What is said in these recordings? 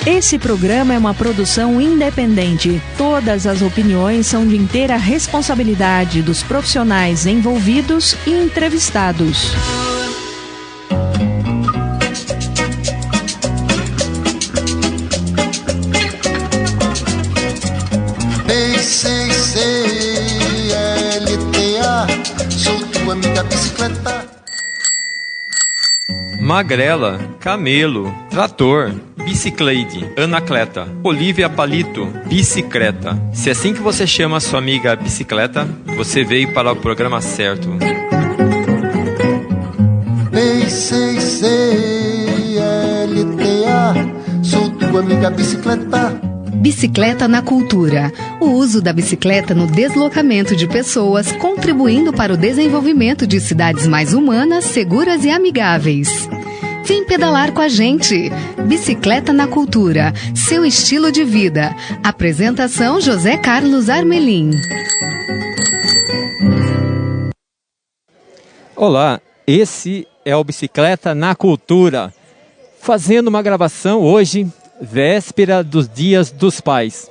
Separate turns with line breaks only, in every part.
Esse programa é uma produção independente. Todas as opiniões são de inteira responsabilidade dos profissionais envolvidos e entrevistados.
Sou tua amiga bicicleta.
Magrela, Camelo, Trator, Biciclade, Anacleta, Olívia Palito, Bicicleta. Se é assim que você chama a sua amiga bicicleta, você veio para o programa certo.
B-C-C-L-T-A. Sou tua amiga bicicleta.
Bicicleta na cultura. O uso da bicicleta no deslocamento de pessoas, contribuindo para o desenvolvimento de cidades mais humanas, seguras e amigáveis. Vem pedalar com a gente. Bicicleta na cultura. Seu estilo de vida. Apresentação José Carlos Armelin.
Olá, esse é o Bicicleta na Cultura. Fazendo uma gravação hoje, véspera dos Dias dos Pais.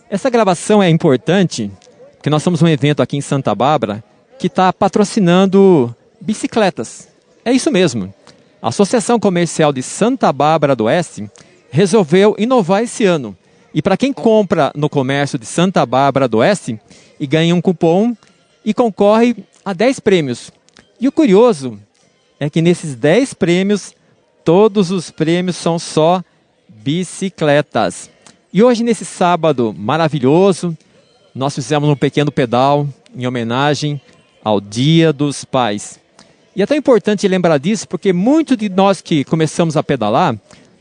Essa gravação é importante porque nós temos um evento aqui em Santa Bárbara que está patrocinando bicicletas. É isso mesmo. A Associação Comercial de Santa Bárbara do Oeste resolveu inovar esse ano. E para quem compra no comércio de Santa Bárbara do Oeste e ganha um cupom e concorre a 10 prêmios. E o curioso é que nesses 10 prêmios, todos os prêmios são só bicicletas. E hoje, nesse sábado maravilhoso, nós fizemos um pequeno pedal em homenagem ao Dia dos Pais. E é tão importante lembrar disso porque muitos de nós que começamos a pedalar,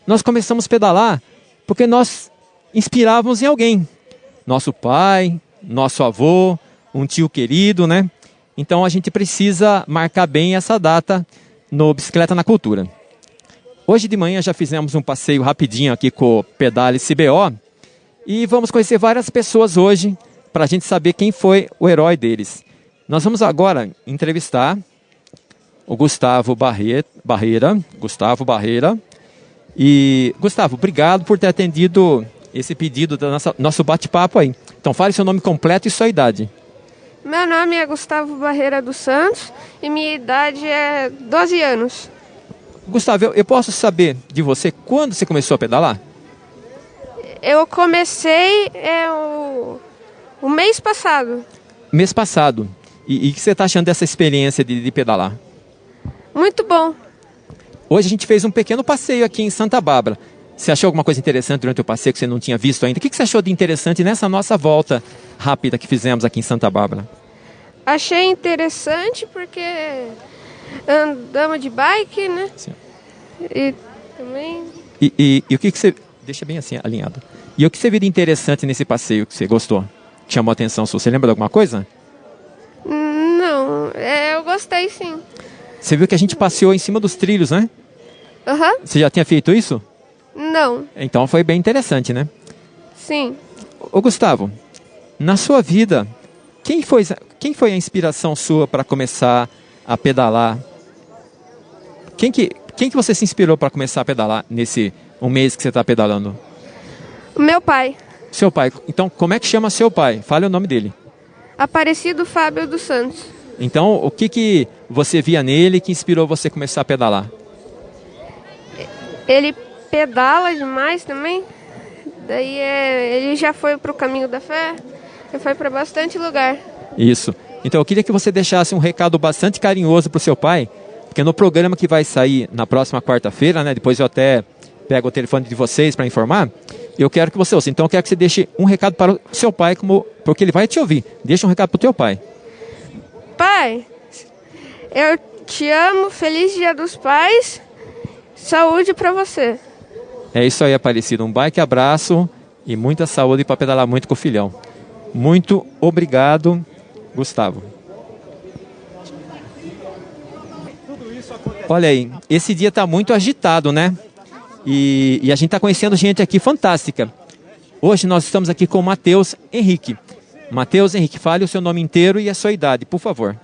nós começamos a pedalar porque nós inspirávamos em alguém. Nosso pai, nosso avô, um tio querido, né? Então a gente precisa marcar bem essa data no Bicicleta na Cultura. Hoje de manhã já fizemos um passeio rapidinho aqui com o Pedale CBO e vamos conhecer várias pessoas hoje para a gente saber quem foi o herói deles. Nós vamos agora entrevistar o Gustavo Barreira. E, Gustavo, obrigado por ter atendido esse pedido do nosso bate-papo aí. Então fale seu nome completo e sua idade.
Meu nome é Gustavo Barreira dos Santos e minha idade é 12 anos.
Gustavo, eu posso saber de você quando você começou a pedalar?
Eu comecei o mês passado.
Mês passado. E o que você está achando dessa experiência de pedalar?
Muito bom.
Hoje a gente fez um pequeno passeio aqui em Santa Bárbara. Você achou alguma coisa interessante durante o passeio que você não tinha visto ainda? O que você achou de interessante nessa nossa volta rápida que fizemos aqui em Santa Bárbara?
Achei interessante porque andamos de bike, né?
Sim.
E também...
E o que você... Deixa bem assim, alinhado. E o que você viu de interessante nesse passeio que você gostou? Que chamou a atenção sua? Você lembra de alguma coisa?
Não, eu gostei sim.
Você viu que a gente passeou em cima dos trilhos, né?
Aham.
Você já tinha feito isso?
Não.
Então foi bem interessante, né?
Sim.
Ô Gustavo, na sua vida, quem foi a inspiração sua para começar a pedalar? Quem que você se inspirou para começar a pedalar nesse um mês que você está pedalando?
Meu pai.
Seu pai. Então, como é que chama seu pai? Fale o nome dele.
Aparecido Fábio dos Santos.
Então, o que você via nele que inspirou você a começar a pedalar?
Ele pedala demais também. Daí ele já foi para o caminho da fé. Já foi para bastante lugar.
Isso. Então, eu queria que você deixasse um recado bastante carinhoso para o seu pai, porque no programa que vai sair na próxima quarta-feira, né, depois eu até pego o telefone de vocês para informar, eu quero que você ouça. Então, eu quero que você deixe um recado para o seu pai, porque ele vai te ouvir. Deixa um recado para o teu pai.
Pai, eu te amo, feliz Dia dos Pais, saúde para você.
É isso aí, Aparecido. Um bike abraço e muita saúde para pedalar muito com o filhão. Muito obrigado, Gustavo. Olha aí, esse dia está muito agitado, né? E a gente está conhecendo gente aqui fantástica. Hoje nós estamos aqui com o Matheus Henrique. Matheus Henrique, fale o seu nome inteiro e a sua idade, por favor.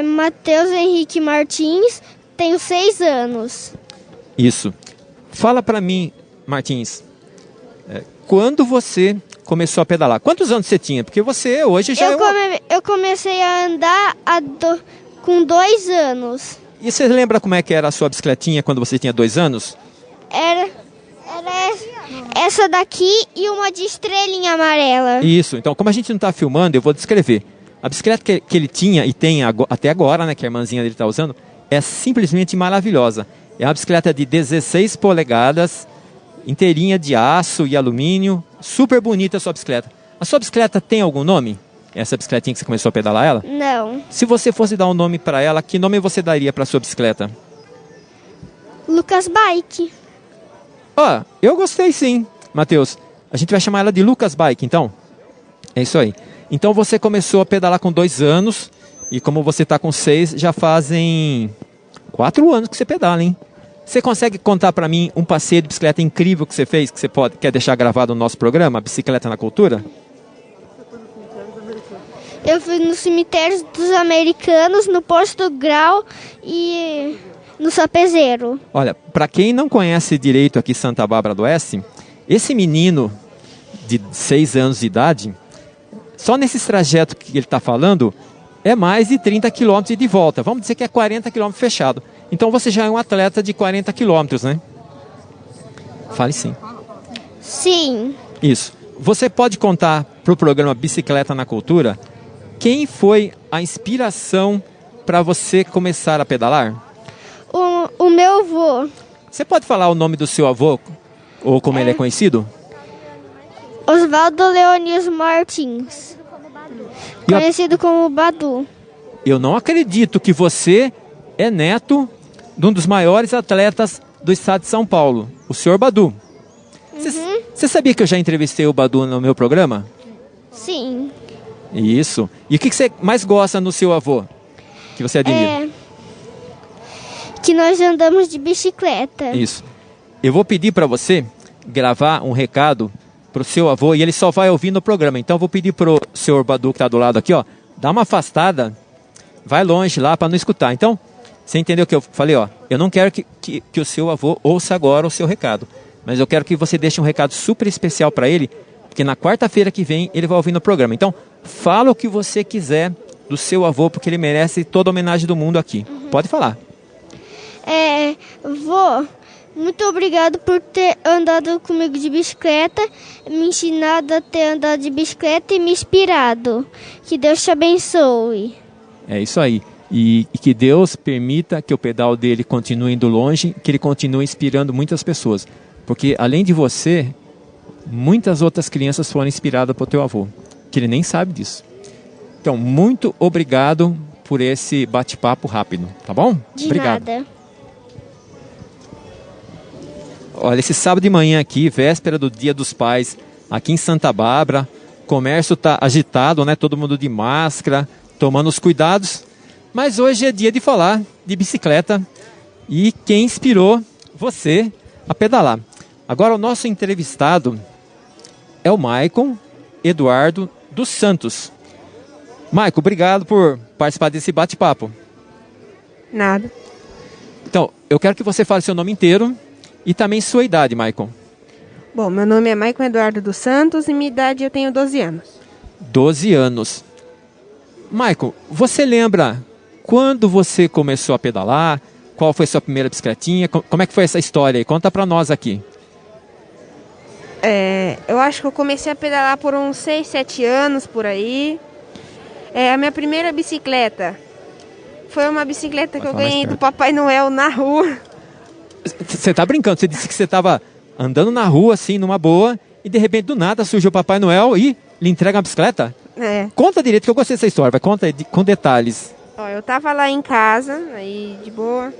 Matheus Henrique Martins, tenho 6 anos.
Isso. Fala para mim, Martins, quando você começou a pedalar? Quantos anos você tinha? Porque você hoje já
Eu comecei a andar com 2 anos.
E você lembra como é que era a sua bicicletinha quando você tinha 2 anos?
Era essa daqui e uma de estrelinha amarela.
Isso, então como a gente não está filmando, eu vou descrever. A bicicleta que ele tinha e tem até agora, né, que a irmãzinha dele está usando, é simplesmente maravilhosa. É uma bicicleta de 16 polegadas, inteirinha de aço e alumínio, super bonita a sua bicicleta. A sua bicicleta tem algum nome? Essa bicicletinha que você começou a pedalar ela?
Não.
Se você fosse dar um nome para ela, que nome você daria para sua bicicleta?
Lucas Bike.
Eu gostei sim, Matheus. A gente vai chamar ela de Lucas Bike, então? É isso aí. Então você começou a pedalar com 2 anos e como você está com 6, já fazem 4 anos que você pedala, hein? Você consegue contar para mim um passeio de bicicleta incrível que você fez, que você quer deixar gravado no nosso programa, Bicicleta na Cultura?
Eu fui no cemitério dos americanos, no Posto Grau e no Sapezeiro.
Olha, para quem não conhece direito aqui Santa Bárbara do Oeste, esse menino de 6 anos de idade, só nesse trajeto que ele está falando, é mais de 30 quilômetros e de volta. Vamos dizer que é 40 quilômetros fechado. Então você já é um atleta de 40 quilômetros, né? Fale sim.
Sim.
Isso. Você pode contar para o programa Bicicleta na Cultura quem foi a inspiração para você começar a pedalar?
O meu avô.
Você pode falar o nome do seu avô, ou como ele é conhecido?
Oswaldo Leonis Martins, conhecido como Badu.
Eu não acredito que você é neto de um dos maiores atletas do estado de São Paulo, o senhor Badu. Você sabia que eu já entrevistei o Badu no meu programa?
Sim.
Isso. E o que você mais gosta no seu avô, que você admira?
Que nós andamos de bicicleta.
Isso. Eu vou pedir para você gravar um recado para o seu avô e ele só vai ouvir no programa. Então eu vou pedir para o senhor Badu que está do lado aqui, dá uma afastada, vai longe lá para não escutar. Então, você entendeu o que eu falei? Eu não quero que o seu avô ouça agora o seu recado, mas eu quero que você deixe um recado super especial para ele, porque na quarta-feira que vem ele vai ouvir no programa. Então, fala o que você quiser do seu avô, porque ele merece toda a homenagem do mundo aqui. Pode falar.
Vô, muito obrigado por ter andado comigo de bicicleta, me ensinado a ter andado de bicicleta e me inspirado. Que Deus te abençoe.
É isso aí. E que Deus permita que o pedal dele continue indo longe, que ele continue inspirando muitas pessoas. Porque além de você, muitas outras crianças foram inspiradas por teu avô, que ele nem sabe disso. Então, muito obrigado por esse bate-papo rápido, tá bom?
De
obrigado.
nada.
Olha, esse sábado de manhã aqui, véspera do Dia dos Pais, aqui em Santa Bárbara, o comércio está agitado, né? Todo mundo de máscara, tomando os cuidados. Mas hoje é dia de falar de bicicleta e quem inspirou você a pedalar. Agora o nosso entrevistado é o Maicon Eduardo dos Santos. Maicon, obrigado por participar desse bate-papo.
Nada.
Então, eu quero que você fale seu nome inteiro e também sua idade, Maicon.
Bom, meu nome é Maicon Eduardo dos Santos e minha idade eu tenho 12 anos.
12 anos. Maicon, você lembra quando você começou a pedalar? Qual foi a sua primeira bicicletinha? Como é que foi essa história aí? Conta pra nós aqui.
Eu acho que eu comecei a pedalar por uns 6, 7 anos, por aí. A minha primeira bicicleta foi uma bicicleta que eu ganhei do Papai Noel na rua.
Você tá brincando? Você disse que você estava andando na rua, assim, numa boa, e de repente, do nada, surgiu o Papai Noel e lhe entrega uma bicicleta? Conta direito, que eu gostei dessa história. Vai, conta com detalhes.
Eu tava lá em casa, aí de boa.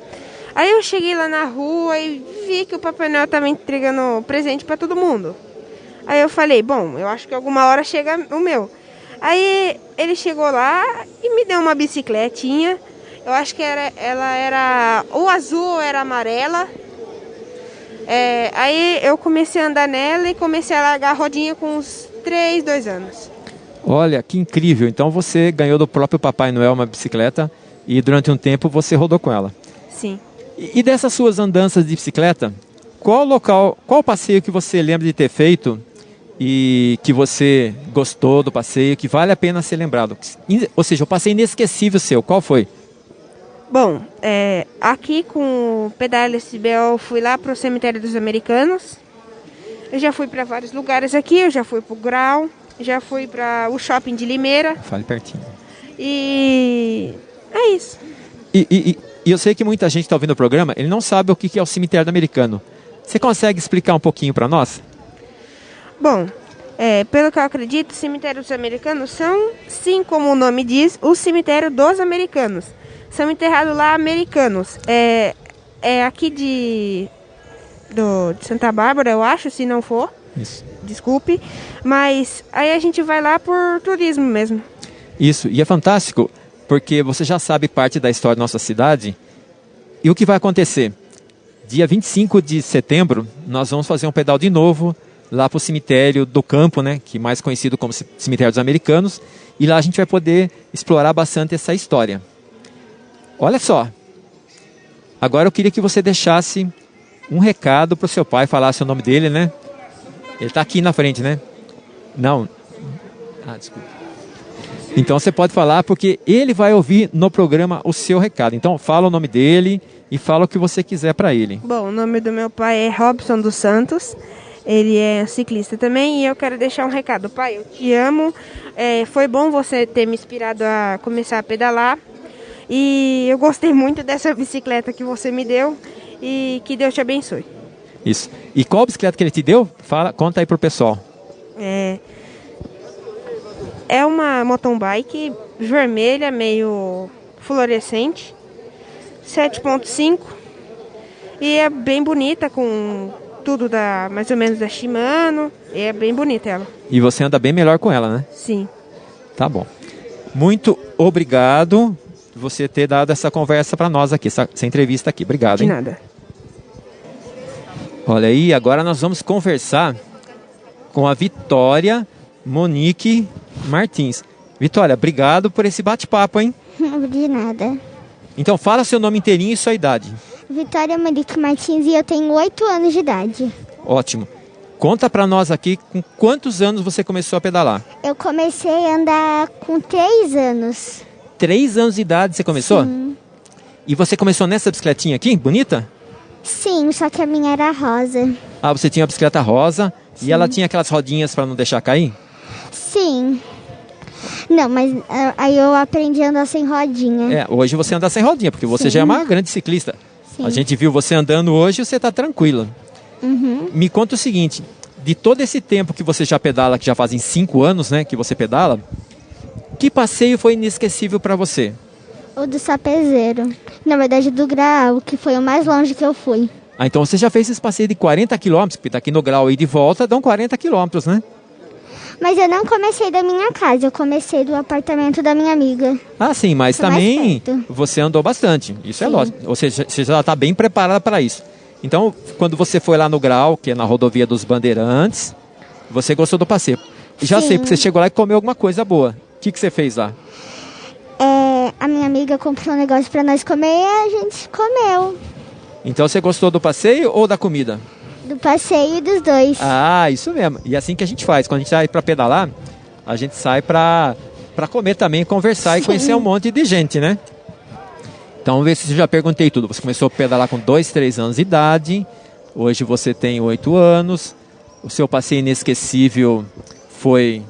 Aí eu cheguei lá na rua e vi que o Papai Noel tava entregando presente pra todo mundo. Aí eu falei, bom, eu acho que alguma hora chega o meu. Aí ele chegou lá e me deu uma bicicletinha. Eu acho que ela era ou azul ou era amarela. Aí eu comecei a andar nela e comecei a largar a rodinha com uns 3, 2 anos.
Olha, que incrível. Então você ganhou do próprio Papai Noel uma bicicleta e durante um tempo você rodou com ela.
Sim.
E dessas suas andanças de bicicleta, qual passeio que você lembra de ter feito e que você gostou do passeio, que vale a pena ser lembrado? Ou seja, o passeio inesquecível seu, qual foi?
Bom, aqui com o Pedala SBL eu fui lá pro Cemitério dos Americanos. Eu já fui para vários lugares aqui, eu já fui pro Grau, já fui para o shopping de Limeira.
Fale pertinho.
E é isso.
E eu sei que muita gente está ouvindo o programa, ele não sabe o que é o Cemitério do Americano. Você consegue explicar um pouquinho para nós?
Bom, pelo que eu acredito, os cemitérios americanos são, sim, como o nome diz, o cemitério dos americanos. São enterrados lá americanos. É aqui de Santa Bárbara, eu acho, se não for.
Isso.
Desculpe. Mas aí a gente vai lá por turismo mesmo.
Isso, e é fantástico, porque você já sabe parte da história da nossa cidade. E o que vai acontecer? Dia 25 de setembro, nós vamos fazer um pedal de novo lá para o cemitério do campo, né, que é mais conhecido como Cemitério dos Americanos. E lá a gente vai poder explorar bastante essa história. Olha só, agora eu queria que você deixasse um recado para o seu pai, falasse o nome dele, né? Ele está aqui na frente, né? Não. Desculpa. Então você pode falar, porque ele vai ouvir no programa o seu recado. Então fala o nome dele e fala o que você quiser para ele.
Bom, o nome do meu pai é Robson dos Santos. Ele é ciclista também e eu quero deixar um recado. Pai, eu te amo. Foi bom você ter me inspirado a começar a pedalar. E eu gostei muito dessa bicicleta que você me deu. E que Deus te abençoe.
Isso. E qual bicicleta que ele te deu? Conta aí pro pessoal.
É uma mountain bike vermelha, meio fluorescente, 7.5, e é bem bonita, com tudo mais ou menos da Shimano, e é bem bonita ela.
E você anda bem melhor com ela, né?
Sim.
Tá bom. Muito obrigado por você ter dado essa conversa para nós aqui, essa entrevista aqui. Obrigado, hein?
De nada.
Olha aí, agora nós vamos conversar com a Vitória Monique Martins. Vitória, obrigado por esse bate-papo, hein?
De nada.
Então fala seu nome inteirinho e sua idade.
Vitória Monique Martins e eu tenho 8 anos de idade.
Ótimo. Conta pra nós aqui, com quantos anos você começou a pedalar?
Eu comecei a andar com 3 anos.
3 anos de idade você começou?
Sim.
E você começou nessa bicicletinha aqui, bonita?
Sim, só que a minha era rosa.
Ah, você tinha a bicicleta rosa. Sim. E ela tinha aquelas rodinhas para não deixar cair?
Sim. Não, mas aí eu aprendi a andar sem rodinha.
Hoje você anda sem rodinha, porque você já é uma grande ciclista. Sim. A gente viu você andando hoje, você está tranquila.
Uhum.
Me conta o seguinte, de todo esse tempo que você já pedala, que já fazem 5 anos, né, que você pedala, que passeio foi inesquecível para você?
O do Sapezeiro. Na verdade, do Grau, que foi o mais longe que eu fui.
Ah, então você já fez esse passeio de 40 quilômetros, porque daqui no Grau e de volta dão 40 quilômetros, né?
Mas eu não comecei da minha casa, eu comecei do apartamento da minha amiga.
Ah, sim, mas
foi
também você andou bastante, isso sim. É lógico. Ou seja, você já está bem preparada para isso. Então, quando você foi lá no Grau, que é na rodovia dos Bandeirantes, você gostou do passeio. Já
sim.
sei, porque você chegou lá e comeu alguma coisa boa. O que você fez lá?
A minha amiga comprou um negócio para nós comer e a gente comeu.
Então você gostou do passeio ou da comida?
Do passeio e dos dois.
Ah, isso mesmo. E assim que a gente faz. Quando a gente sai para pedalar, a gente sai para comer também, conversar e conhecer um monte de gente, né? Então, vamos ver se eu já perguntei tudo. Você começou a pedalar com 2, 3 anos de idade. Hoje você tem 8 anos. O seu passeio inesquecível foi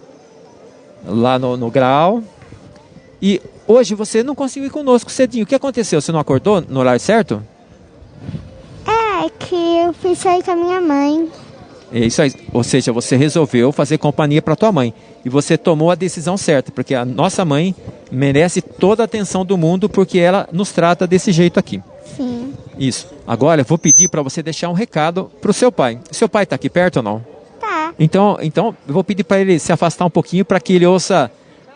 lá no Grau. E hoje você não conseguiu ir conosco cedinho. O que aconteceu? Você não acordou no horário certo?
É que eu fui sair com a minha mãe.
É isso aí. Ou seja, você resolveu fazer companhia para tua mãe. E você tomou a decisão certa, porque a nossa mãe merece toda a atenção do mundo, porque ela nos trata desse jeito aqui.
Sim.
Isso. Agora eu vou pedir para você deixar um recado para o seu pai. Seu pai está aqui perto ou não?
Tá.
Então eu vou pedir para ele se afastar um pouquinho para que ele ouça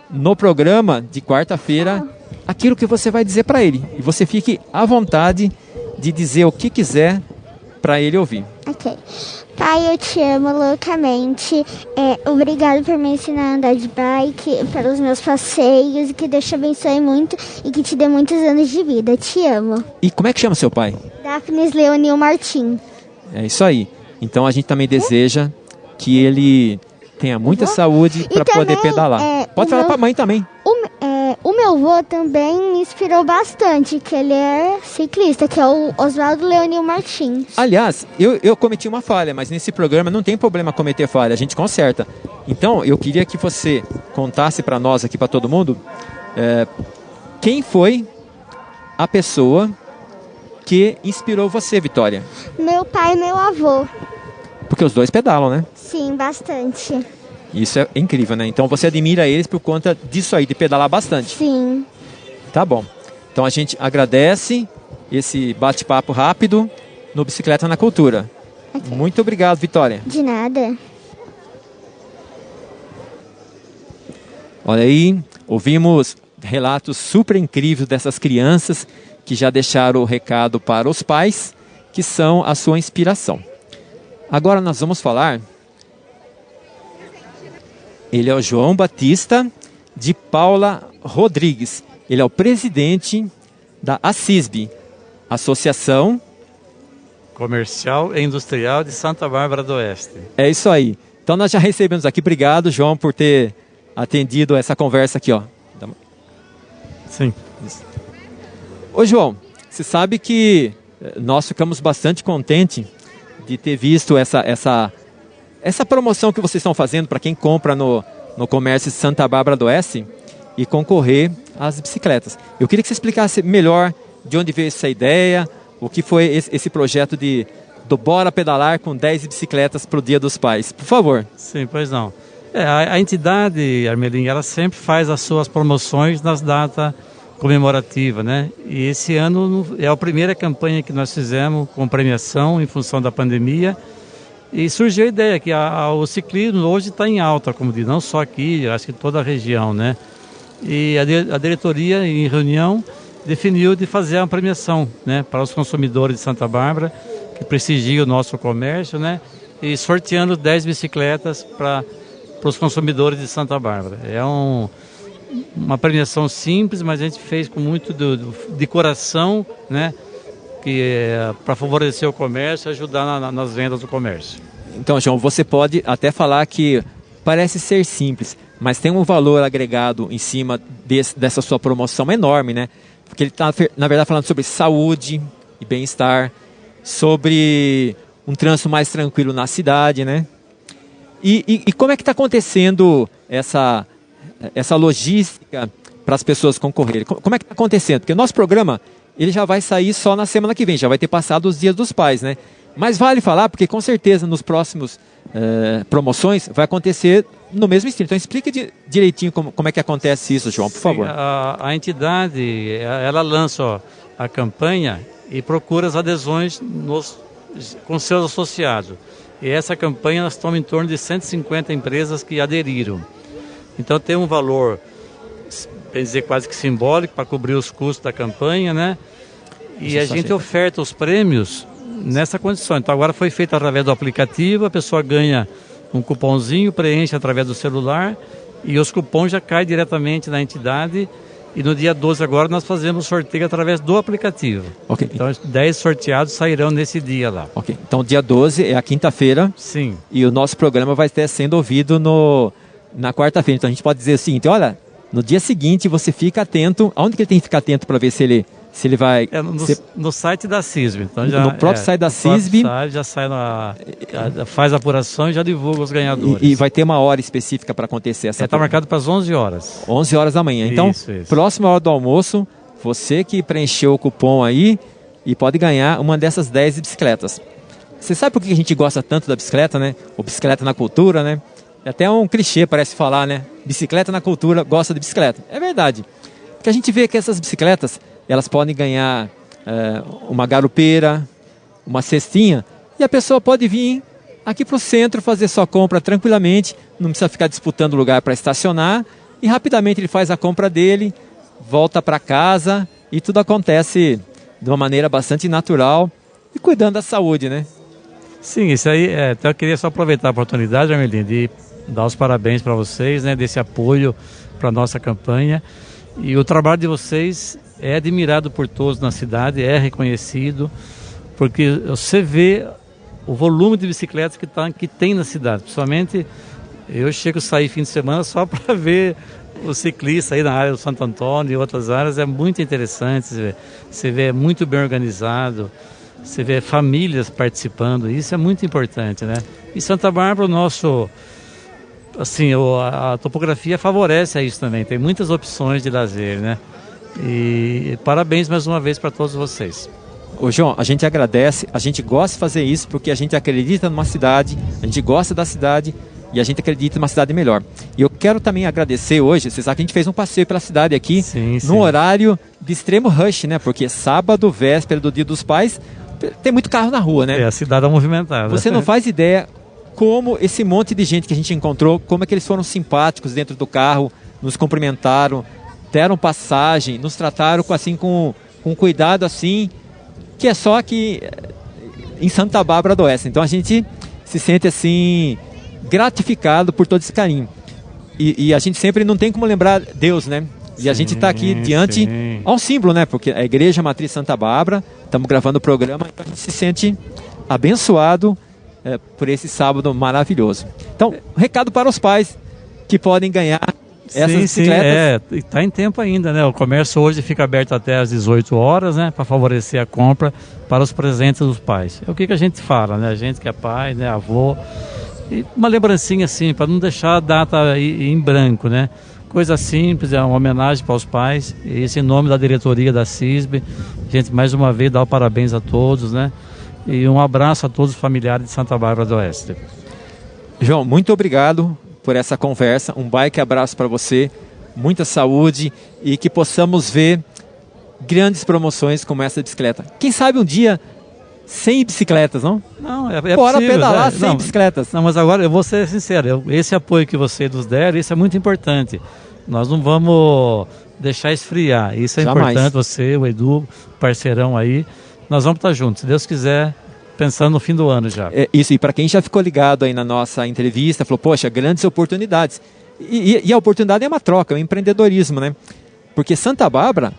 no programa de quarta-feira aquilo que você vai dizer para ele. E você fique à vontade de dizer o que quiser para ele ouvir.
Ok. Pai, eu te amo loucamente. Obrigado por me ensinar a andar de bike, pelos meus passeios, e que Deus te abençoe muito e que te dê muitos anos de vida. Te amo.
E como é que chama seu pai?
Daphnis Leonil Martim.
É isso aí. Então a gente também deseja que ele tenha muita saúde para poder pedalar. Pode falar para a mãe também.
O meu avô também me inspirou bastante, que ele é ciclista, que é o Oswaldo Leonil Martins.
Aliás, eu cometi uma falha, mas nesse programa não tem problema cometer falha, a gente conserta. Então, eu queria que você contasse para nós aqui, para todo mundo, quem foi a pessoa que inspirou você, Vitória?
Meu pai e meu avô.
Porque os dois pedalam, né?
Sim, bastante.
Isso é incrível, né? Então você admira eles por conta disso aí, de pedalar bastante.
Sim.
Tá bom. Então a gente agradece esse bate-papo rápido no Bicicleta na Cultura. Okay. Muito obrigado, Vitória.
De nada.
Olha aí, ouvimos relatos super incríveis dessas crianças que já deixaram o recado para os pais, que são a sua inspiração. Agora nós vamos falar... Ele é o João Batista de Paula Rodrigues. Ele é o presidente da ACISB, Associação
Comercial e Industrial de Santa Bárbara do Oeste.
É isso aí. Então nós já recebemos aqui. Obrigado, João, por ter atendido essa conversa aqui, ó.
Sim.
Isso. Ô, João, você sabe que nós ficamos bastante contentes de ter visto essa promoção que vocês estão fazendo para quem compra no comércio de Santa Bárbara do Oeste e concorrer às bicicletas. Eu queria que você explicasse melhor de onde veio essa ideia, o que foi esse projeto do Bora Pedalar com 10 bicicletas para o Dia dos Pais. Por favor.
Sim, pois não. A entidade, Armelinha, ela sempre faz as suas promoções nas datas comemorativas, né? E esse ano é a primeira campanha que nós fizemos com premiação em função da pandemia. E surgiu a ideia que o ciclismo hoje está em alta, como diz, não só aqui, acho que toda a região, né? E a diretoria, em reunião, definiu de fazer uma premiação, né, para os consumidores de Santa Bárbara, que prestigiam o nosso comércio, né? E sorteando 10 bicicletas para os consumidores de Santa Bárbara. É uma premiação simples, mas a gente fez com muito de coração, né? Para favorecer o comércio e ajudar nas vendas do comércio.
Então, João, você pode até falar que parece ser simples, mas tem um valor agregado em cima dessa sua promoção enorme, né? Porque ele está, na verdade, falando sobre saúde e bem-estar, sobre um trânsito mais tranquilo na cidade, né? E como é que está acontecendo essa logística para as pessoas concorrerem? Como é que está acontecendo? Porque o nosso programa... ele já vai sair só na semana que vem, já vai ter passado os Dias dos Pais, né? Mas vale falar, porque com certeza nos próximos promoções vai acontecer no mesmo estilo. Então explica direitinho como é que acontece isso, João, por favor.
A entidade, ela lança a campanha e procura as adesões com seus associados. E essa campanha nós estamos em torno de 150 empresas que aderiram. Então tem um valor... quer dizer, quase que simbólico, para cobrir os custos da campanha, né? E a gente oferta os prêmios nessa condição. Então agora foi feito através do aplicativo, a pessoa ganha um cupomzinho, preenche através do celular e os cupons já caem diretamente na entidade. E no dia 12 agora nós fazemos o sorteio através do aplicativo.
Okay.
Então 10 sorteados sairão nesse dia lá.
Ok. Então dia 12 é a quinta-feira.
Sim.
E o nosso programa vai estar sendo ouvido na quarta-feira. Então a gente pode dizer o seguinte, olha... no dia seguinte, você fica atento. Aonde que ele tem que ficar atento para ver se ele vai...
no site da CISB. Então
no próprio site da CISB.
Já sai faz a apuração e já divulga os ganhadores.
E vai ter uma hora específica para acontecer essa...
Está marcado para as 11 horas.
11 horas da manhã. Então,
isso.
Próxima hora do almoço, você que preencheu o cupom aí e pode ganhar uma dessas 10 bicicletas. Você sabe por que a gente gosta tanto da bicicleta, né? O Bicicleta na Cultura, né? É até um clichê, parece falar, né? Bicicleta na Cultura, gosta de bicicleta. É verdade. Porque a gente vê que essas bicicletas, elas podem ganhar uma garupeira, uma cestinha, e a pessoa pode vir aqui para o centro fazer sua compra tranquilamente, não precisa ficar disputando lugar para estacionar, e rapidamente ele faz a compra dele, volta para casa, e tudo acontece de uma maneira bastante natural e cuidando da saúde, né?
Sim, isso aí, então eu queria só aproveitar a oportunidade, Armelinha, de dar os parabéns para vocês, né, desse apoio para a nossa campanha. E o trabalho de vocês é admirado por todos na cidade, é reconhecido, porque você vê o volume de bicicletas que tem na cidade. Principalmente, eu chego a sair fim de semana só para ver o ciclista aí na área do Santo Antônio e outras áreas. É muito interessante, você vê muito bem organizado, você vê famílias participando, isso é muito importante, né? E Santa Bárbara, o nosso... Assim, a topografia favorece a isso também, tem muitas opções de lazer, né? E parabéns mais uma vez para todos vocês.
Ô João, a gente agradece, a gente gosta de fazer isso porque a gente acredita numa cidade, a gente gosta da cidade e a gente acredita numa cidade melhor. E eu quero também agradecer hoje, vocês sabem que a gente fez um passeio pela cidade aqui, no horário de extremo rush, né? Porque sábado, véspera do Dia dos Pais, tem muito carro na rua, né?
A cidade é movimentada.
Você não faz ideia como esse monte de gente que a gente encontrou, como é que eles foram simpáticos dentro do carro, nos cumprimentaram, deram passagem, nos trataram com cuidado assim, que é só aqui em Santa Bárbara do Oeste. Então a gente se sente assim gratificado por todo esse carinho. E a gente sempre não tem como lembrar Deus, né? E a gente está aqui diante a um símbolo, né? Porque a Igreja Matriz Santa Bárbara, estamos gravando o programa, então a gente se sente abençoado por esse sábado maravilhoso. Então, recado para os pais que podem ganhar essas bicicletas.
Sim, está em tempo ainda, né? O comércio hoje fica aberto até às 18 horas, né? Para favorecer a compra para os presentes dos pais. É o que a gente fala, né? A gente que é pai, né? Avô. E uma lembrancinha assim, para não deixar a data em branco, né? Coisa simples, é uma homenagem para os pais. E esse em nome da diretoria da CISB. A gente mais uma vez dá o parabéns a todos, né? E um abraço a todos os familiares de Santa Bárbara do Oeste.
João, muito obrigado por essa conversa. Um baita abraço para você. Muita saúde e que possamos ver grandes promoções como essa bicicleta. Quem sabe um dia 100 bicicletas, não?
Não, é
Bora
possível,
pedalar 100 bicicletas.
Não, mas agora eu vou ser sincero, esse apoio que vocês nos deram, isso é muito importante. Nós não vamos deixar esfriar. Isso é
Jamais.
Importante, você, o Edu, parceirão aí. Nós vamos estar juntos, se Deus quiser, pensando no fim do ano já.
Isso, e para quem já ficou ligado aí na nossa entrevista, falou, poxa, grandes oportunidades. E a oportunidade é uma troca, é um empreendedorismo, né? Porque Santa Bárbara,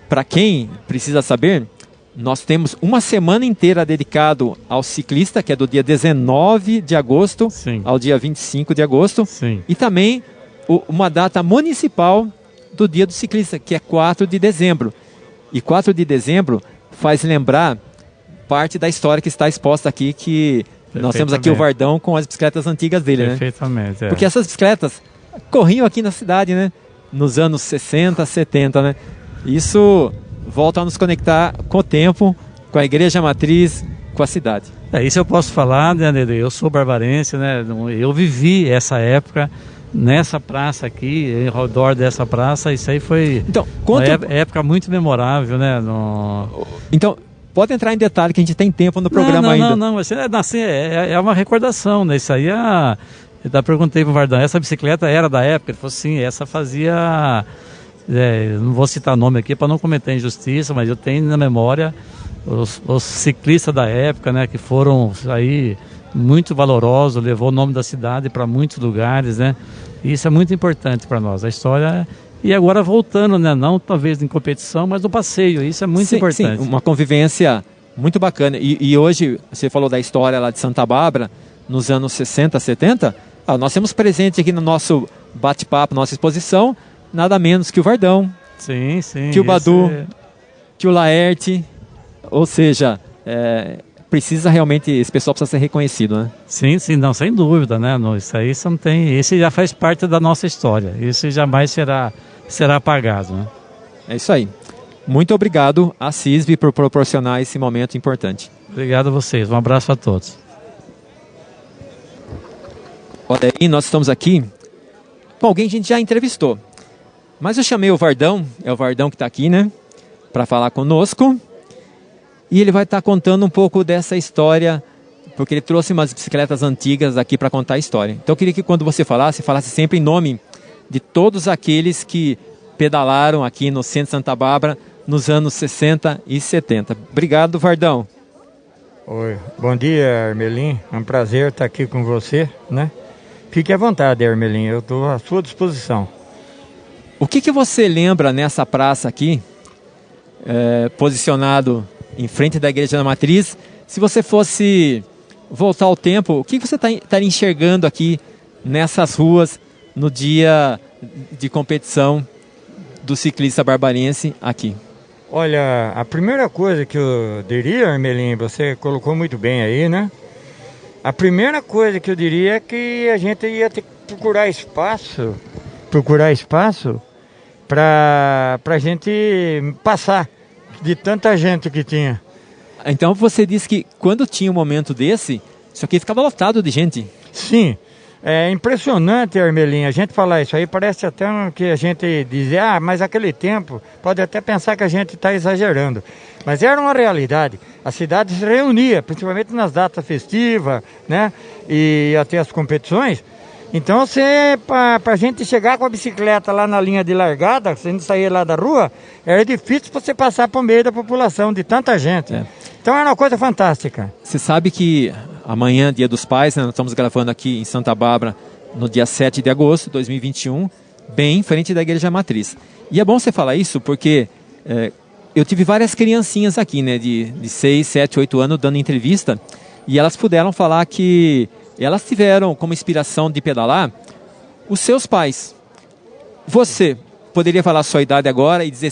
para quem precisa saber, nós temos uma semana inteira dedicado ao ciclista, que é do dia 19 de agosto ao dia 25 de agosto.
Sim.
E também uma data municipal do dia do ciclista, que é 4 de dezembro. E 4 de dezembro faz lembrar parte da história que está exposta aqui, que nós temos aqui o Vardão com as bicicletas antigas dele, né?
Perfeitamente,
Porque essas bicicletas corriam aqui na cidade, né? Nos anos 60, 70, né? Isso volta a nos conectar com o tempo, com a Igreja Matriz, com a cidade.
Isso eu posso falar, né, Nedê? Eu sou barbarense, né? Eu vivi essa época nessa praça aqui, em redor dessa praça. Isso aí foi uma época muito memorável, né?
Então, pode entrar em detalhe que a gente tem tempo no programa ainda.
Não, assim, é uma recordação, né? Isso aí eu perguntei pro Vardão, essa bicicleta era da época? Ele falou sim, essa fazia... não vou citar nome aqui para não cometer injustiça, mas eu tenho na memória os ciclistas da época, né? Que foram aí muito valorosos, levou o nome da cidade para muitos lugares, né? E isso é muito importante para nós, a história... E agora voltando, né? Não talvez em competição, mas no passeio. Isso é muito importante.
Sim, uma convivência muito bacana. E hoje, você falou da história lá de Santa Bárbara, nos anos 60, 70. Nós temos presente aqui no nosso bate-papo, nossa exposição, nada menos que o Vardão, que o Badu, que o Laerte. Ou seja, precisa realmente, esse pessoal precisa ser reconhecido, né?
Sim, não, sem dúvida, né? Isso aí não tem, esse já faz parte da nossa história. Isso jamais será apagado, né?
É isso aí. Muito obrigado à CISB por proporcionar esse momento importante.
Obrigado a vocês. Um abraço a todos.
Olha aí, nós estamos aqui com alguém que a gente já entrevistou. Mas eu chamei o Vardão, é o Vardão que está aqui, né? Para falar conosco. E ele vai estar contando um pouco dessa história, porque ele trouxe umas bicicletas antigas aqui para contar a história. Então eu queria que quando você falasse sempre em nome de todos aqueles que pedalaram aqui no centro de Santa Bárbara nos anos 60 e 70. Obrigado, Vardão.
Oi, bom dia, Armelim. É um prazer estar aqui com você, né? Fique à vontade, Armelim, eu estou à sua disposição.
O que você lembra nessa praça aqui, posicionado em frente da Igreja da Matriz, se você fosse voltar ao tempo, o que você está enxergando aqui nessas ruas no dia de competição do ciclista barbarense aqui?
Olha, a primeira coisa que eu diria, Armelim, você colocou muito bem aí, né? A primeira coisa que eu diria é que a gente ia ter que procurar espaço para a gente passar de tanta gente que tinha.
Então você disse que quando tinha um momento desse, isso aqui ficava lotado de gente.
Sim, é impressionante, Armelim, a gente falar isso aí, parece até que a gente diz, mas aquele tempo, pode até pensar que a gente está exagerando. Mas era uma realidade, a cidade se reunia, principalmente nas datas festivas, né, e até as competições. Então, para a gente chegar com a bicicleta lá na linha de largada, se a gente sair lá da rua, era difícil você passar por meio da população, de tanta gente. Então era uma coisa fantástica.
Você sabe que amanhã, Dia dos Pais, né, nós estamos gravando aqui em Santa Bárbara, no dia 7 de agosto de 2021, bem em frente da Igreja Matriz. E é bom você falar isso porque eu tive várias criancinhas aqui, né, de 6, 7, 8 anos, dando entrevista, e elas puderam falar que elas tiveram como inspiração de pedalar os seus pais. Você poderia falar a sua idade agora e dizer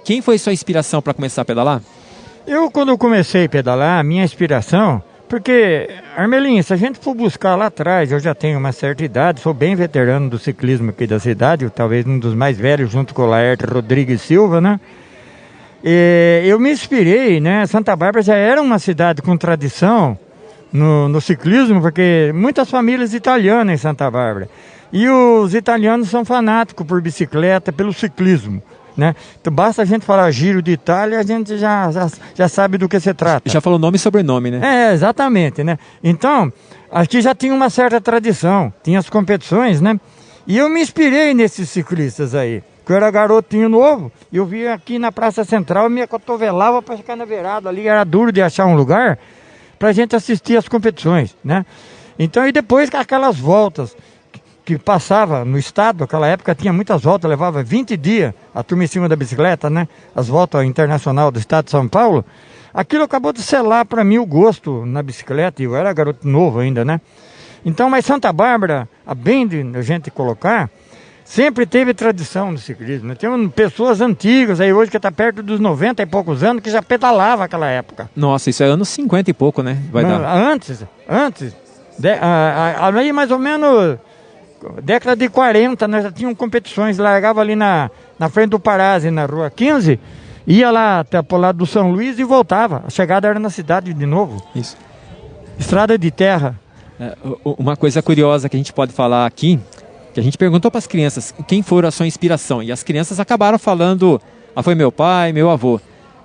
quem foi sua inspiração para começar a pedalar?
Quando eu comecei a pedalar, a minha inspiração, porque, Armelinho, se a gente for buscar lá atrás, eu já tenho uma certa idade, sou bem veterano do ciclismo aqui da cidade, talvez um dos mais velhos, junto com o Laerte Rodrigues Silva, né? Eu me inspirei, né? Santa Bárbara já era uma cidade com tradição no ciclismo, porque muitas famílias italianas em Santa Bárbara. E os italianos são fanáticos por bicicleta, pelo ciclismo, né? Então basta a gente falar Giro de Itália, a gente já sabe do que se trata.
Já falou nome e sobrenome, né?
Exatamente, né? Então, aqui já tinha uma certa tradição, tinha as competições, né? E eu me inspirei nesses ciclistas aí. Eu era garotinho novo, eu via aqui na Praça Central, eu me acotovelava para ficar na beirada ali, era duro de achar um lugar para a gente assistir as competições, né? Então, e depois aquelas voltas que passava no estado, naquela época tinha muitas voltas, levava 20 dias a turma em cima da bicicleta, né? As voltas internacional do estado de São Paulo, aquilo acabou de selar para mim o gosto na bicicleta, e eu era garoto novo ainda, né? Então, mas Santa Bárbara, a bem de a gente colocar, sempre teve tradição no ciclismo, né? Tem pessoas antigas aí hoje que está perto dos 90 e poucos anos que já pedalava naquela época.
Nossa, isso é anos 50 e pouco, né?
Antes, aí mais ou menos década de 40, nós já tínhamos competições, largava ali na frente do Parazzi, na rua 15, ia lá até pro lado do São Luís e voltava. A chegada era na cidade de novo.
Isso.
Estrada de terra.
Uma coisa curiosa que a gente pode falar aqui, que a gente perguntou para as crianças quem foi a sua inspiração, e as crianças acabaram falando, foi meu pai, meu avô.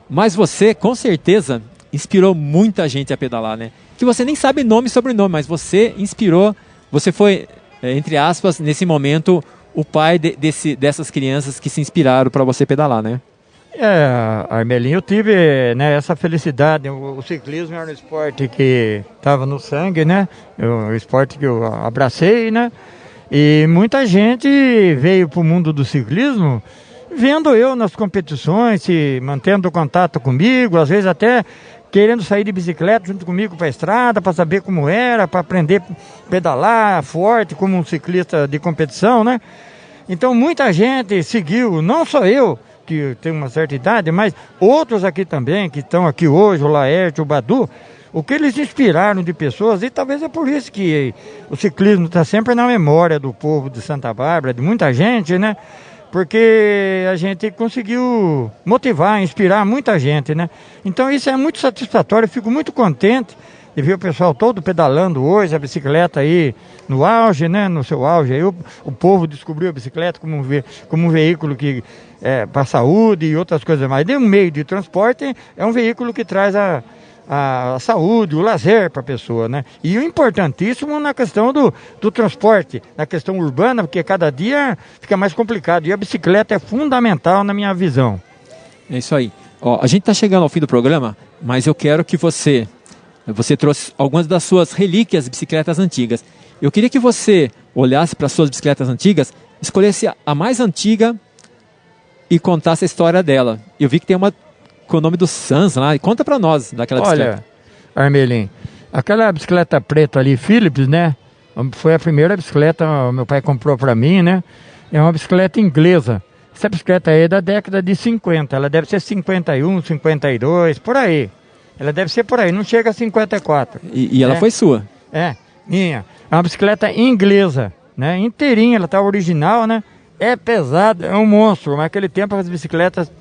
Mas você, com certeza, inspirou muita gente a pedalar, né? Que você nem sabe nome e sobrenome, mas você inspirou, você foi, entre aspas, nesse momento, o pai dessas crianças que se inspiraram para você pedalar, né?
Armelinho, eu tive, né, essa felicidade. O ciclismo era um esporte que estava no sangue, né? Um esporte que eu abracei, né? E muita gente veio para o mundo do ciclismo vendo eu nas competições, se mantendo contato comigo, às vezes até querendo sair de bicicleta junto comigo para a estrada, para saber como era, para aprender a pedalar forte como um ciclista de competição, né? Então muita gente seguiu, não só eu, que tenho uma certa idade, mas outros aqui também, que estão aqui hoje, o Laerte, o Badu, o que eles inspiraram de pessoas, e talvez é por isso que o ciclismo está sempre na memória do povo de Santa Bárbara, de muita gente, né? Porque a gente conseguiu motivar, inspirar muita gente, né? Então isso é muito satisfatório, eu fico muito contente de ver o pessoal todo pedalando hoje, a bicicleta aí no auge, né? No seu auge, aí o povo descobriu a bicicleta como um veículo que para a saúde e outras coisas mais. De um meio de transporte, é um veículo que traz a saúde, o lazer para a pessoa, né? E o importantíssimo na questão do transporte, na questão urbana, porque cada dia fica mais complicado. E a bicicleta é fundamental na minha visão.
É isso aí. Ó, a gente está chegando ao fim do programa, mas eu quero que você trouxe algumas das suas relíquias de bicicletas antigas. Eu queria que você olhasse para as suas bicicletas antigas, escolhesse a mais antiga e contasse a história dela. Eu vi que tem uma com o nome do Sans lá, e conta para nós daquela bicicleta.
Olha, Armelim, Aquela bicicleta preta ali, Philips, né? Foi a primeira bicicleta que meu pai comprou para mim, né? É uma bicicleta inglesa. Essa bicicleta aí é da década de 50. Ela deve ser 51, 52, por aí. Ela deve ser por aí, não chega a 54.
E ela foi sua?
É, minha. É uma bicicleta inglesa, né? Inteirinha, ela tá original, né? É pesada, é um monstro. Mas naquele tempo as bicicletas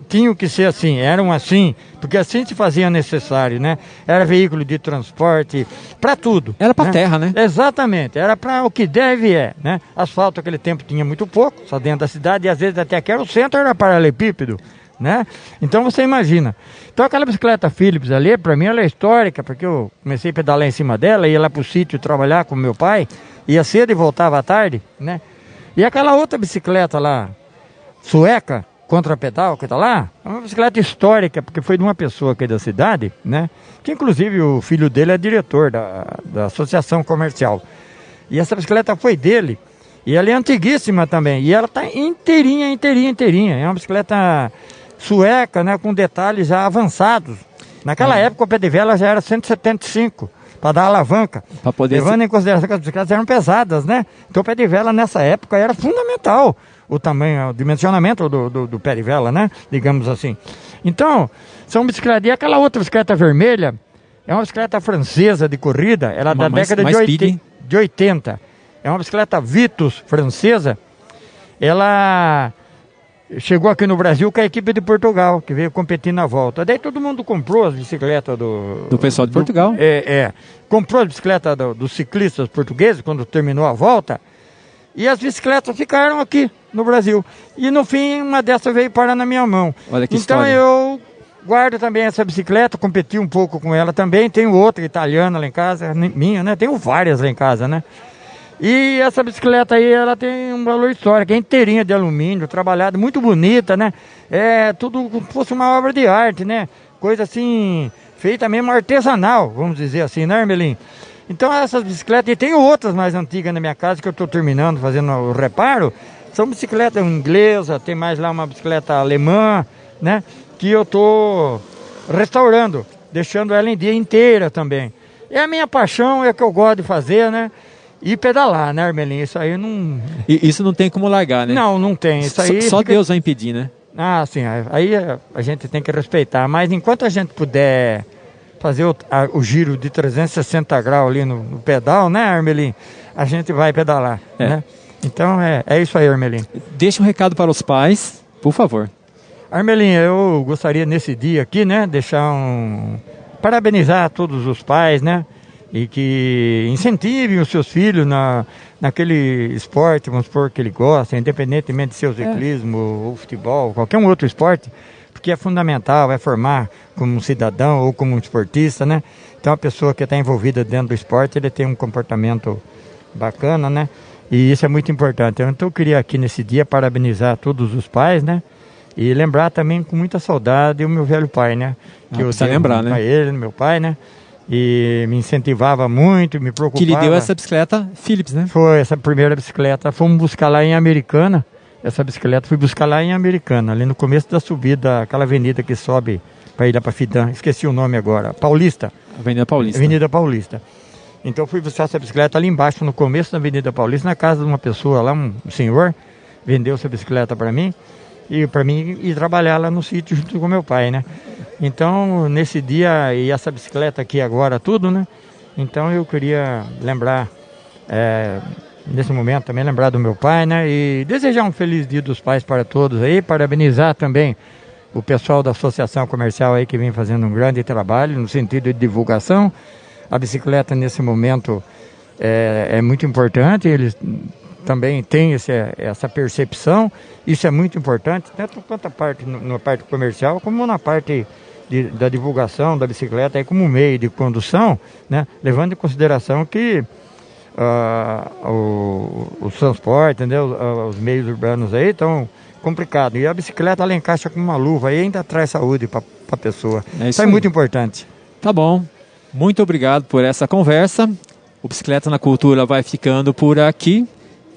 tinham que ser assim, eram assim, porque assim se fazia necessário, né? Era veículo de transporte, para tudo.
Era para
né?
terra, né?
Exatamente, era para o que deve né? Asfalto naquele tempo tinha muito pouco, só dentro da cidade, e às vezes até que era o centro, era paralelepípedo, né? Então você imagina. Então aquela bicicleta Philips ali, para mim ela é histórica, porque eu comecei a pedalar em cima dela, ia lá pro sítio trabalhar com meu pai, ia cedo e voltava à tarde, né? E aquela outra bicicleta lá, sueca, contrapedal, que tá lá, é uma bicicleta histórica, porque foi de uma pessoa aqui da cidade, né? Que inclusive o filho dele é diretor da associação comercial. E essa bicicleta foi dele, e ela é antiguíssima também, e ela tá inteirinha. É uma bicicleta sueca, né? Com detalhes já avançados. Naquela época o pé de vela já era 175, para dar alavanca. Pra poder levando em consideração que as bicicletas eram pesadas, né? Então o pé de vela nessa época era fundamental. O tamanho, o dimensionamento do pé de vela, né? Digamos assim. Então, são bicicletas. E aquela outra bicicleta vermelha é uma bicicleta francesa de corrida. Ela é da década de 80. É uma bicicleta Vitus francesa. Ela chegou aqui no Brasil com a equipe de Portugal, que veio competir na volta. Daí todo mundo comprou as bicicletas do
pessoal de Portugal.
Comprou as bicicletas dos ciclistas portugueses quando terminou a volta. E as bicicletas ficaram aqui no Brasil. E no fim, uma dessas veio parar na minha mão.
Olha que
então
história.
Eu guardo também essa bicicleta, competi um pouco com ela também. Tenho outra italiana lá em casa, minha, né? Tenho várias lá em casa, né? E essa bicicleta aí, ela tem um valor histórico, é inteirinha de alumínio, trabalhada, muito bonita, né? É tudo como se fosse uma obra de arte, né? Coisa assim, feita mesmo artesanal, vamos dizer assim, né, Armelim? Então essas bicicletas, e tem outras mais antigas na minha casa que eu estou terminando, fazendo o reparo, são bicicletas inglesas, tem mais lá uma bicicleta alemã, né? Que eu estou restaurando, deixando ela em dia inteira também. É a minha paixão, é o que eu gosto de fazer, né? E pedalar, né, Armelinho? Isso aí não...
Isso não tem como largar, né?
Não tem. Isso aí
só Deus vai impedir, né?
Ah, sim. Aí a gente tem que respeitar. Mas enquanto a gente puder fazer o giro de 360 graus ali no pedal, né, Armelinho? A gente vai pedalar, né? Então é isso aí, Armelinho.
Deixa um recado para os pais, por favor.
Armelinho, eu gostaria nesse dia aqui, né, parabenizar todos os pais, né? E que incentivem os seus filhos naquele esporte, vamos supor, que ele gosta, independentemente de ser o ciclismo, ou futebol, qualquer um outro esporte, porque é fundamental, vai formar como um cidadão ou como um esportista, né? Então a pessoa que está envolvida dentro do esporte, ele tem um comportamento bacana, né? E isso é muito importante. Então eu queria aqui nesse dia parabenizar todos os pais, né? E lembrar também com muita saudade o meu velho pai, né? Que eu
precisa lembrar, né?
Ele, meu pai, né? E me incentivava muito, me preocupava.
Que lhe deu essa bicicleta Philips, né?
Foi, essa primeira bicicleta. Fomos buscar lá em Americana. Essa bicicleta fui buscar lá em Americana, ali no começo da subida, aquela avenida que sobe para ir lá para Fidã. Esqueci o nome agora. Paulista.
Avenida Paulista.
Avenida Paulista. Então fui buscar essa bicicleta ali embaixo, no começo da Avenida Paulista, na casa de uma pessoa lá, um senhor, vendeu essa bicicleta para mim. E para mim ir trabalhar lá no sítio junto com meu pai, né? Então, nesse dia, e essa bicicleta aqui agora, tudo, né? Então eu queria lembrar, nesse momento também, lembrar do meu pai, né? E desejar um feliz dia dos pais para todos aí, parabenizar também o pessoal da associação comercial aí que vem fazendo um grande trabalho no sentido de divulgação. A bicicleta nesse momento é muito importante, eles também têm essa percepção, isso é muito importante, tanto quanto na parte comercial, como na parte da divulgação da bicicleta aí como meio de condução, né? Levando em consideração que o transporte, entendeu? Os meios urbanos aí estão complicados, e a bicicleta ela encaixa com uma luva e ainda traz saúde para a pessoa. Isso é muito importante.
Tá bom, muito obrigado por essa conversa. O Bicicleta na Cultura vai ficando por aqui.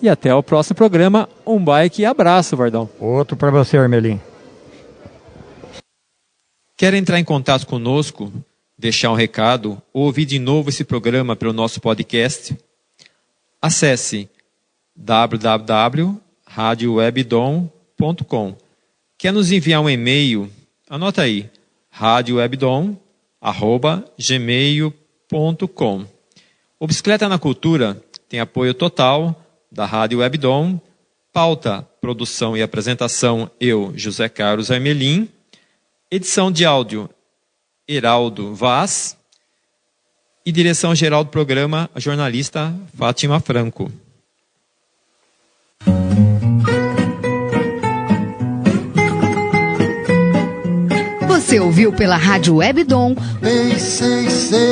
E até o próximo programa. Um bike e abraço, Vardão.
Outro para você, Armelim.
Quer entrar em contato conosco? deixar um recado ou ouvir de novo esse programa pelo nosso podcast, acesse www.radiowebdom.com. Quer nos enviar um e-mail? Anota aí, radiowebdom@gmail.com. O Bicicleta na Cultura tem apoio total da Rádio Webdom, pauta, produção e apresentação, eu, José Carlos Armelin, edição de áudio, Heraldo Vaz, e direção-geral do programa, a jornalista Fátima Franco.
Você ouviu pela Rádio Webdom
BCCLTA,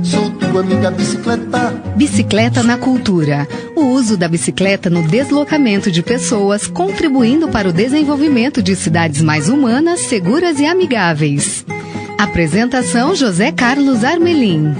sou tua amiga bicicleta.
Bicicleta na Cultura. O uso da bicicleta no deslocamento de pessoas, contribuindo para o desenvolvimento de cidades mais humanas, seguras e amigáveis. Apresentação José Carlos Armelin.